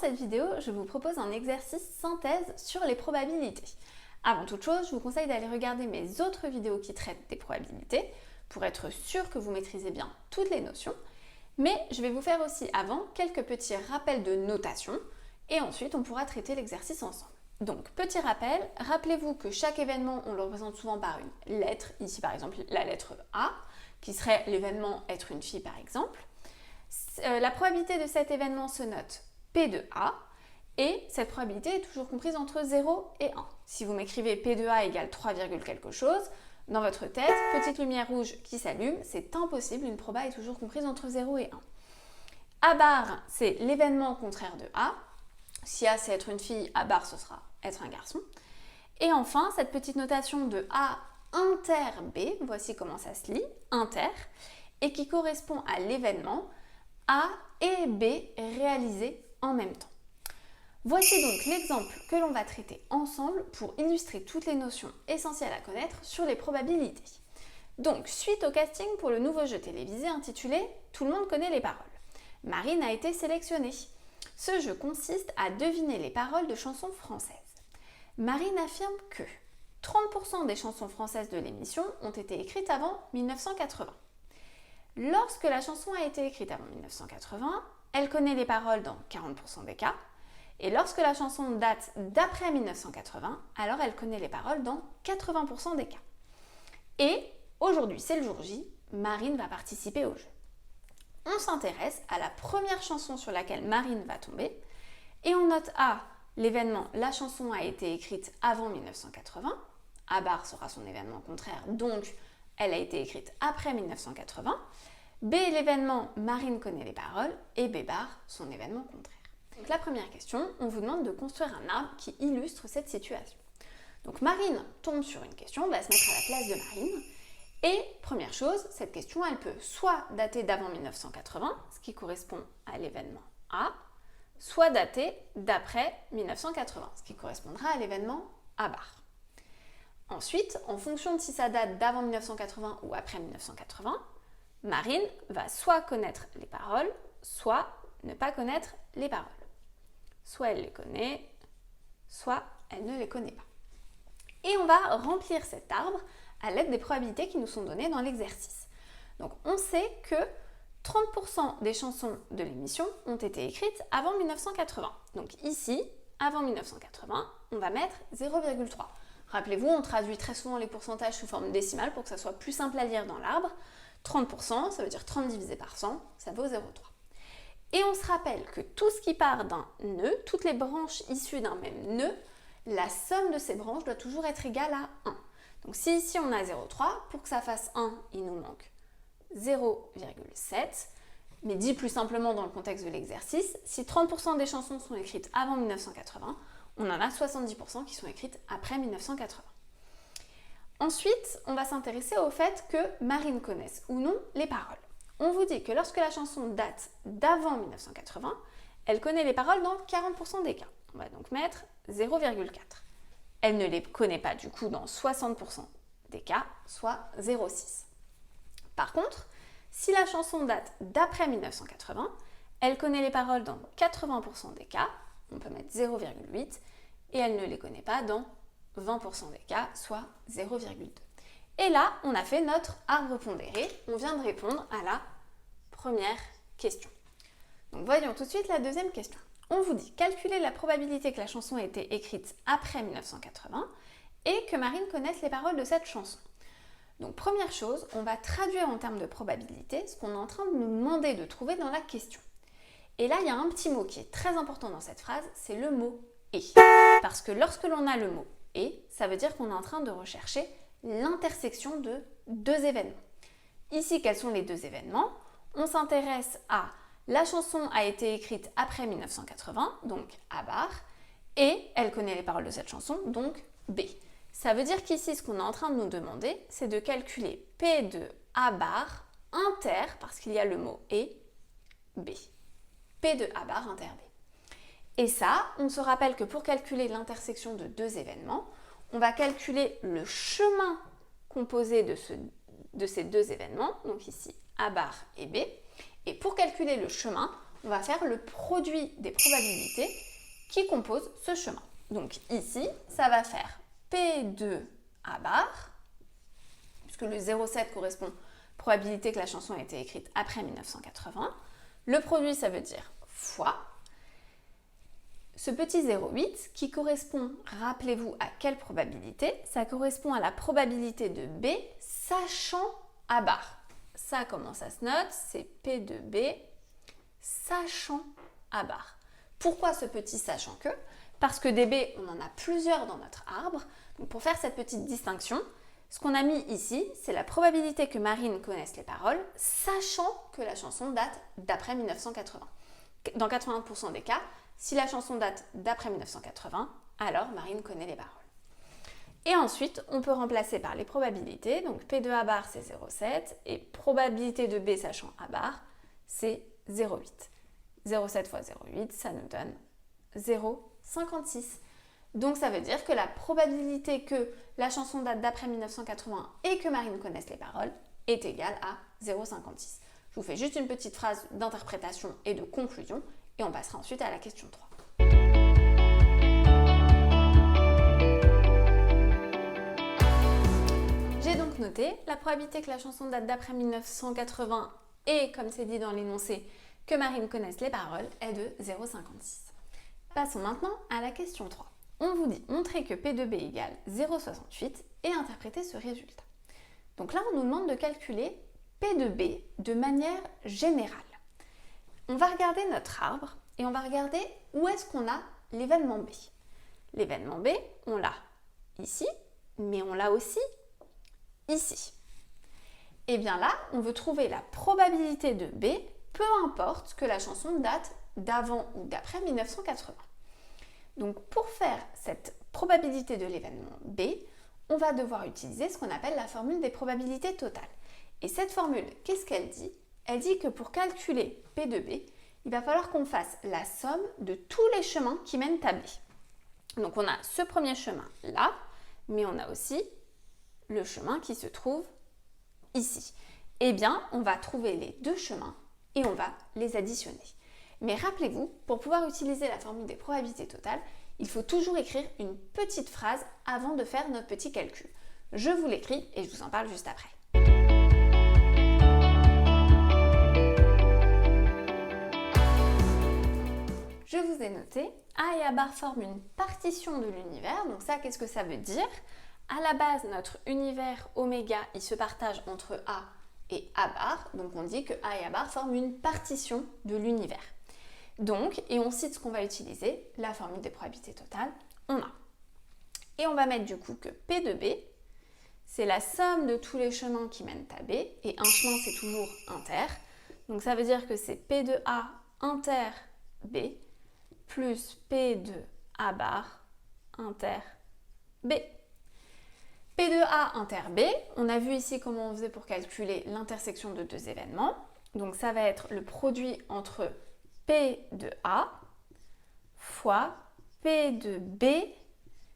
cette vidéo, je vous propose un exercice synthèse sur les probabilités. Avant toute chose, je vous conseille d'aller regarder mes autres vidéos qui traitent des probabilités pour être sûr que vous maîtrisez bien toutes les notions. Mais je vais vous faire aussi avant quelques petits rappels de notation et ensuite on pourra traiter l'exercice ensemble. Donc, petit rappel, rappelez-vous que chaque événement, on le représente souvent par une lettre, ici par exemple la lettre A, qui serait l'événement être une fille par exemple. La probabilité de cet événement se note P de A, et cette probabilité est toujours comprise entre 0 et 1. Si vous m'écrivez P de A égale 3, quelque chose, dans votre tête, petite lumière rouge qui s'allume, c'est impossible, une proba est toujours comprise entre 0 et 1. A bar, c'est l'événement contraire de A. Si A c'est être une fille, A bar ce sera être un garçon. Et enfin, cette petite notation de A inter B, voici comment ça se lit, inter, et qui correspond à l'événement A et B réalisés en même temps. Voici donc l'exemple que l'on va traiter ensemble pour illustrer toutes les notions essentielles à connaître sur les probabilités. Donc, suite au casting pour le nouveau jeu télévisé intitulé « Tout le monde connaît les paroles », Marine a été sélectionnée. Ce jeu consiste à deviner les paroles de chansons françaises. Marine affirme que 30% des chansons françaises de l'émission ont été écrites avant 1980. Lorsque la chanson a été écrite avant 1980, elle connaît les paroles dans 40% des cas. Et lorsque la chanson date d'après 1980, alors elle connaît les paroles dans 80% des cas. Et aujourd'hui, c'est le jour J, Marine va participer au jeu. On s'intéresse à la première chanson sur laquelle Marine va tomber. Et on note A, l'événement, la chanson a été écrite avant 1980. A bar sera son événement contraire, donc elle a été écrite après 1980. B, l'événement, Marine connaît les paroles. Et B bar, son événement contraire. Donc la première question, on vous demande de construire un arbre qui illustre cette situation. Donc Marine tombe sur une question, on va se mettre à la place de Marine. Et première chose, cette question, elle peut soit dater d'avant 1980, ce qui correspond à l'événement A, soit dater d'après 1980, ce qui correspondra à l'événement A bar. Ensuite, en fonction de si ça date d'avant 1980 ou après 1980, Marine va soit connaître les paroles, soit ne pas connaître les paroles. Soit elle les connaît, soit elle ne les connaît pas. Et on va remplir cet arbre à l'aide des probabilités qui nous sont données dans l'exercice. Donc on sait que 30% des chansons de l'émission ont été écrites avant 1980. Donc ici, avant 1980, on va mettre 0,3. Rappelez-vous, on traduit très souvent les pourcentages sous forme décimale pour que ça soit plus simple à lire dans l'arbre. 30%, ça veut dire 30 divisé par 100, ça vaut 0,3. Et on se rappelle que tout ce qui part d'un nœud, toutes les branches issues d'un même nœud, la somme de ces branches doit toujours être égale à 1. Donc si ici on a 0,3, pour que ça fasse 1, il nous manque 0,7. Mais dit plus simplement dans le contexte de l'exercice, si 30% des chansons sont écrites avant 1980, on en a 70% qui sont écrites après 1980. Ensuite, on va s'intéresser au fait que Marine connaisse ou non les paroles. On vous dit que lorsque la chanson date d'avant 1980, elle connaît les paroles dans 40% des cas. On va donc mettre 0,4. Elle ne les connaît pas du coup dans 60% des cas, soit 0,6. Par contre, si la chanson date d'après 1980, elle connaît les paroles dans 80% des cas, on peut mettre 0,8, et elle ne les connaît pas dans 20% des cas, soit 0,2. Et là, on a fait notre arbre pondéré, on vient de répondre à la première question. Donc voyons tout de suite la deuxième question. On vous dit calculer la probabilité que la chanson ait été écrite après 1980 et que Marine connaisse les paroles de cette chanson. Donc première chose, on va traduire en termes de probabilité ce qu'on est en train de nous demander de trouver dans la question. Et là, il y a un petit mot qui est très important dans cette phrase, c'est le mot « et ». Parce que lorsque l'on a le mot « et », ça veut dire qu'on est en train de rechercher l'intersection de deux événements. Ici, quels sont les deux événements? On s'intéresse à la chanson a été écrite après 1980, donc A bar, et elle connaît les paroles de cette chanson, donc B. Ça veut dire qu'ici, ce qu'on est en train de nous demander, c'est de calculer P de A bar inter, parce qu'il y a le mot et, B. P de A bar inter B. Et ça, on se rappelle que pour calculer l'intersection de deux événements, on va calculer le chemin composé de ces deux événements, donc ici A bar et B. Et pour calculer le chemin, on va faire le produit des probabilités qui composent ce chemin. Donc ici, ça va faire P2 A bar, puisque le 0,7 correspond probabilité que la chanson a été écrite après 1980. Le produit, ça veut dire fois ce petit 0,8 qui correspond, rappelez-vous, à quelle probabilité? Ça correspond à la probabilité de B sachant A bar. Ça, comment ça se note? C'est P de B sachant A bar. Pourquoi ce petit sachant que? Parce que des B, on en a plusieurs dans notre arbre. Donc pour faire cette petite distinction, ce qu'on a mis ici, c'est la probabilité que Marine connaisse les paroles, sachant que la chanson date d'après 1980. Dans 80% des cas, si la chanson date d'après 1980, alors Marine connaît les paroles. Et ensuite, on peut remplacer par les probabilités. Donc P de A bar, c'est 0,7 et probabilité de B sachant A bar, c'est 0,8. 0,7 fois 0,8, ça nous donne 0,56. Donc ça veut dire que la probabilité que la chanson date d'après 1980 et que Marine connaisse les paroles est égale à 0,56. Je vous fais juste une petite phrase d'interprétation et de conclusion et on passera ensuite à la question 3. J'ai donc noté la probabilité que la chanson date d'après 1980 et, comme c'est dit dans l'énoncé, que Marine connaisse les paroles est de 0,56. Passons maintenant à la question 3. On vous dit montrer que P de B égale 0,68 et interpréter ce résultat. Donc là, on nous demande de calculer P de B de manière générale. On va regarder notre arbre et on va regarder où est-ce qu'on a l'événement B. L'événement B, on l'a ici, mais on l'a aussi ici. Et bien là, on veut trouver la probabilité de B, peu importe que la chanson date d'avant ou d'après 1980. Donc pour faire cette probabilité de l'événement B, on va devoir utiliser ce qu'on appelle la formule des probabilités totales. Et cette formule, qu'est-ce qu'elle dit? Elle dit que pour calculer P de B, il va falloir qu'on fasse la somme de tous les chemins qui mènent à B. Donc on a ce premier chemin là, mais on a aussi le chemin qui se trouve ici. Eh bien, on va trouver les deux chemins et on va les additionner. Mais rappelez-vous, pour pouvoir utiliser la formule des probabilités totales, il faut toujours écrire une petite phrase avant de faire notre petit calcul. Je vous l'écris et je vous en parle juste après. Je vous ai noté, A et A bar forment une partition de l'univers. Donc ça, qu'est-ce que ça veut dire? À la base, notre univers oméga, il se partage entre A et A bar. Donc on dit que A et A bar forment une partition de l'univers. Donc, et on cite ce qu'on va utiliser, la formule des probabilités totales, on a. Et on va mettre du coup que P de B, c'est la somme de tous les chemins qui mènent à B, et un chemin c'est toujours inter. Donc ça veut dire que c'est P de A inter B plus P de A bar inter B. P de A inter B, on a vu ici comment on faisait pour calculer l'intersection de deux événements. Donc ça va être le produit entre P de A fois P de B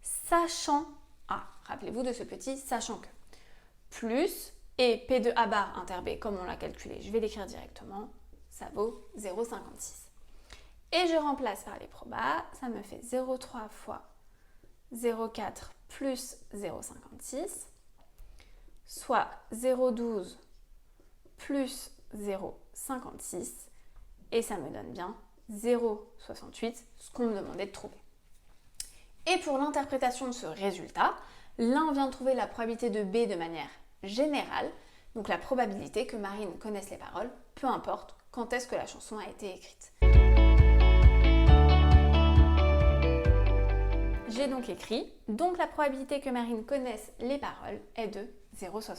sachant A. Rappelez-vous de ce petit sachant que. Plus, et P de A bar inter B, comme on l'a calculé, je vais l'écrire directement, ça vaut 0,56. Et je remplace par les probas, ça me fait 0,3 fois 0,4 plus 0,56, soit 0,12 plus 0,56, et ça me donne bien 0,68, ce qu'on me demandait de trouver. Et pour l'interprétation de ce résultat, là on vient de trouver la probabilité de B de manière générale, donc la probabilité que Marine connaisse les paroles, peu importe quand est-ce que la chanson a été écrite. J'ai donc écrit, donc la probabilité que Marine connaisse les paroles est de 0,68.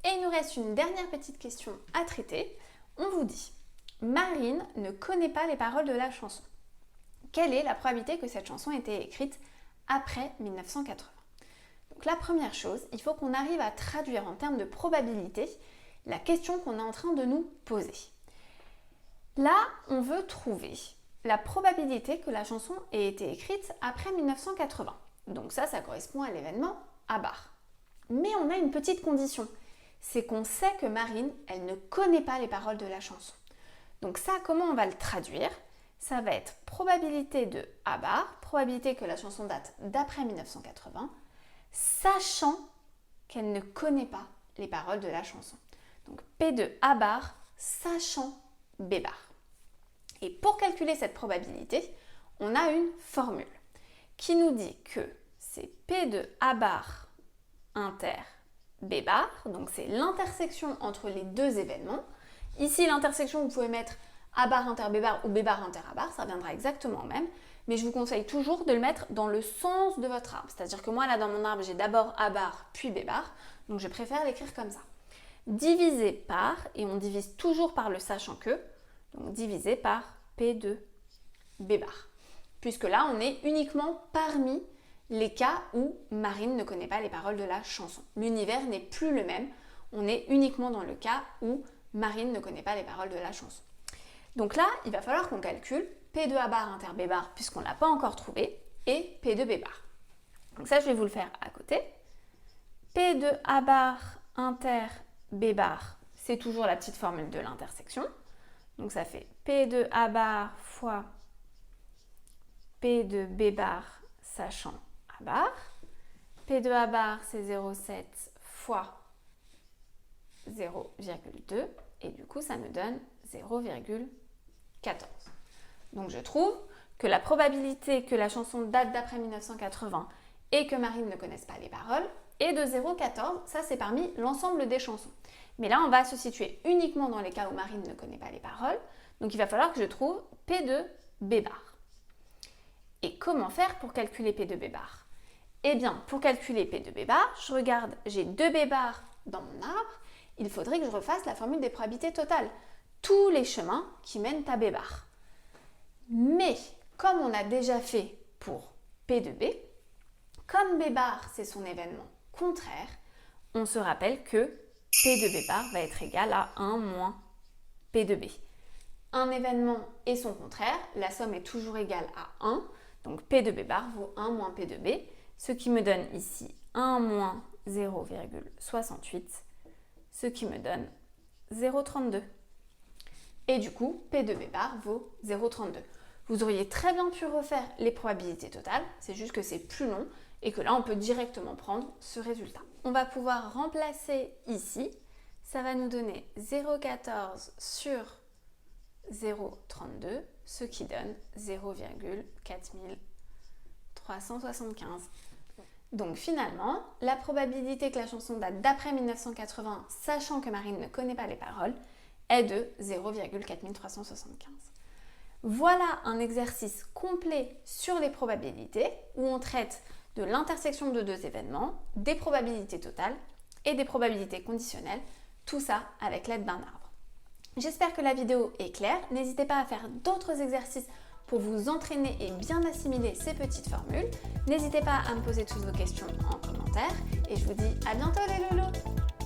Et il nous reste une dernière petite question à traiter. On vous dit, Marine ne connaît pas les paroles de la chanson. Quelle est la probabilité que cette chanson ait été écrite après 1980? Donc la première chose, il faut qu'on arrive à traduire en termes de probabilité la question qu'on est en train de nous poser. Là, on veut trouver la probabilité que la chanson ait été écrite après 1980. Donc ça correspond à l'événement A bar. Mais on a une petite condition, c'est qu'on sait que Marine, elle ne connaît pas les paroles de la chanson. Donc ça, comment on va le traduire? Ça va être probabilité de A bar, probabilité que la chanson date d'après 1980, sachant qu'elle ne connaît pas les paroles de la chanson. Donc P de A bar, sachant B bar. Et pour calculer cette probabilité, on a une formule qui nous dit que c'est P de A bar inter B bar, donc c'est l'intersection entre les deux événements. Ici, l'intersection, vous pouvez mettre A bar inter B bar ou B bar inter A bar, ça reviendra exactement au même, mais je vous conseille toujours de le mettre dans le sens de votre arbre. C'est-à-dire que moi, là, dans mon arbre, j'ai d'abord A bar, puis B bar, donc je préfère l'écrire comme ça. Divisé par, et on divise toujours par le sachant que, donc divisé par P de B bar. Puisque là, on est uniquement parmi les cas où Marine ne connaît pas les paroles de la chanson. L'univers n'est plus le même, on est uniquement dans le cas où Marine ne connaît pas les paroles de la chanson. Donc là, il va falloir qu'on calcule P de A bar inter B bar, puisqu'on ne l'a pas encore trouvé, et P de B bar. Donc ça, je vais vous le faire à côté. P de A bar inter B bar, c'est toujours la petite formule de l'intersection. Donc ça fait P de A bar fois P de B bar sachant A bar. P de A bar, c'est 0,7 fois 0,2. Et du coup, ça me donne 0,14. Donc je trouve que la probabilité que la chanson date d'après 1980 et que Marine ne connaisse pas les paroles est de 0,14. Ça, c'est parmi l'ensemble des chansons. Mais là, on va se situer uniquement dans les cas où Marine ne connaît pas les paroles. Donc il va falloir que je trouve P de B bar. Et comment faire pour calculer P de B bar? Eh bien, pour calculer P de B bar, je regarde, j'ai 2 B bar dans mon arbre. Il faudrait que je refasse la formule des probabilités totales. Tous les chemins qui mènent à B bar. Mais, comme on a déjà fait pour P de B, comme B bar c'est son événement contraire, on se rappelle que P de B bar va être égal à 1 moins P de B. Un événement et son contraire, la somme est toujours égale à 1, donc P de B bar vaut 1 moins P de B, ce qui me donne ici 1 moins 0,68, ce qui me donne 0,32. Et du coup, P de B bar vaut 0,32. Vous auriez très bien pu refaire les probabilités totales, c'est juste que c'est plus long et que là, on peut directement prendre ce résultat. On va pouvoir remplacer ici, ça va nous donner 0,14 sur 0,32, ce qui donne 0,4375. Donc finalement, la probabilité que la chanson date d'après 1980, sachant que Marine ne connaît pas les paroles, est de 0,4375. Voilà un exercice complet sur les probabilités où on traite de l'intersection de deux événements, des probabilités totales et des probabilités conditionnelles, tout ça avec l'aide d'un arbre. J'espère que la vidéo est claire. N'hésitez pas à faire d'autres exercices pour vous entraîner et bien assimiler ces petites formules. N'hésitez pas à me poser toutes vos questions en commentaire et je vous dis à bientôt les loulous!